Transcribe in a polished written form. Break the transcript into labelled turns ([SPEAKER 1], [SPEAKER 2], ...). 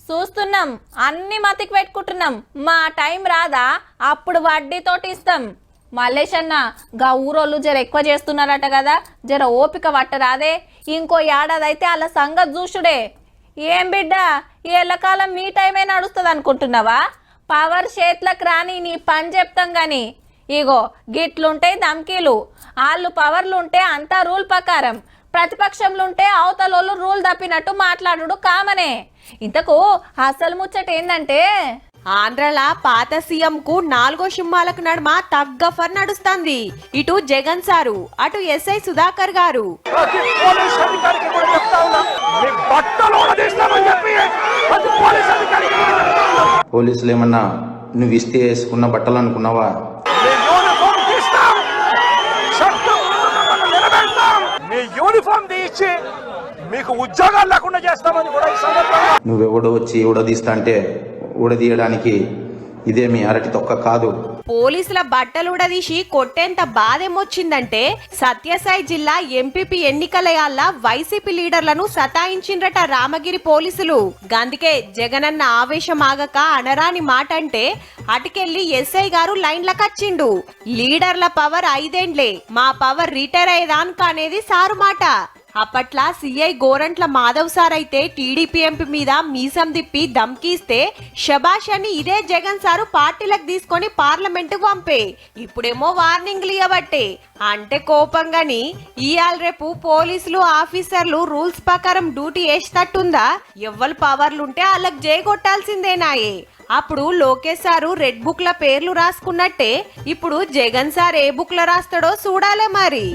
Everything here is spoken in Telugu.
[SPEAKER 1] చూస్తున్నాం, అన్ని మతికి పెట్టుకుంటున్నాం. మా టైం రాదా అప్పుడు వడ్డీతోటి ఇస్తాం. మల్లేష్ అన్న, గా ఊరోళ్ళు జర ఎక్కువ చేస్తున్నారట కదా, జర ఓపిక పట్టరాదే. ఇంకో ఏడాది అయితే అలా సంగతి చూసుడే. ఏం బిడ్డ, ఎల్లకాలం మీ టైమే నడుస్తుంది అనుకుంటున్నావా? పవర్ చేతులకు రాని నీ పని చెప్తాం గాని. ఇగో గిట్లుంటాయి ధమ్కీలు. వాళ్ళు పవర్లుంటే అంతా రూల్ ప్రకారం, ప్రతిపక్షంలుంటే అవతలోళ్ళు రూల్ తప్పినట్టు మాట్లాడు కామనే. ఇంతకు అసలు ముచ్చట ఏందంటే,
[SPEAKER 2] ఆంధ్రల పాత సీఎం కు 4 సింహాలకు నడుమ తగ్గఫర్ నడుస్తుంది. ఇటు జగన్ సారు, అటు ఎస్ఐ సుధాకర్ గారు.
[SPEAKER 3] పోలీసులు ఏమన్నా నువ్వు ఇస్తే వేసుకున్న బట్టలు అనుకున్నావా?
[SPEAKER 4] యూనిఫామ్ తీసి మీకు ఉద్యోగాలు లేకుండా చేస్తామని కూడా ఈ సందర్భంగా.
[SPEAKER 3] నువ్వెవడో వచ్చి ఊడదీస్తా అంటే ఊడదీయడానికి ఇదేమి అరటి తొక్క కాదు.
[SPEAKER 2] పోలీసుల బట్టలుడదీసి కొట్టేంత బాధేమొచ్చిందంటే, సత్యసాయి జిల్లా ఎంపీపీ ఎన్నికలయాల్ల వైసీపీ లీడర్లను సతాయించిండ్రట రామగిరి పోలీసులు. గందుకే జగనన్న ఆవేశం ఆగక అనరాని మాట అంటే అటుకెళ్లి ఎస్ఐ గారు లైన్లకచ్చిండు. లీడర్ల పవర్ 5 ఏండ్లే, మా పవర్ రిటైర్ అయ్యేదానికి అనేది సారు మాట. అప్పట్లా సిఐ గోరంట్ల మాధవ్ సార్ అయితే టీడీపీ ఎంపీ మీద మీసం తిప్పి ధమ్కీస్తే శబాష్ అని ఇదే జగన్ సారు పార్టీలకు తీసుకొని పార్లమెంట్ కు పంపే. ఇప్పుడేమో వార్నింగ్లు ఇవ్వబట్టే. అంటే కోపంగాని ఇయాల రేపు పోలీసులు ఆఫీసర్లు రూల్స్ ప్రకారం డ్యూటీ వేసేటట్టుందా? ఎవ్వరు పవర్లుంటే వాళ్ళకి జైగొట్టాల్సిందేనాయే. అప్పుడు లోకేష్ సారు రెడ్ బుక్ ల పేర్లు రాసుకున్నట్టే ఇప్పుడు జగన్ సార్ ఏ బుక్ లో రాస్తాడో చూడాలే మరి.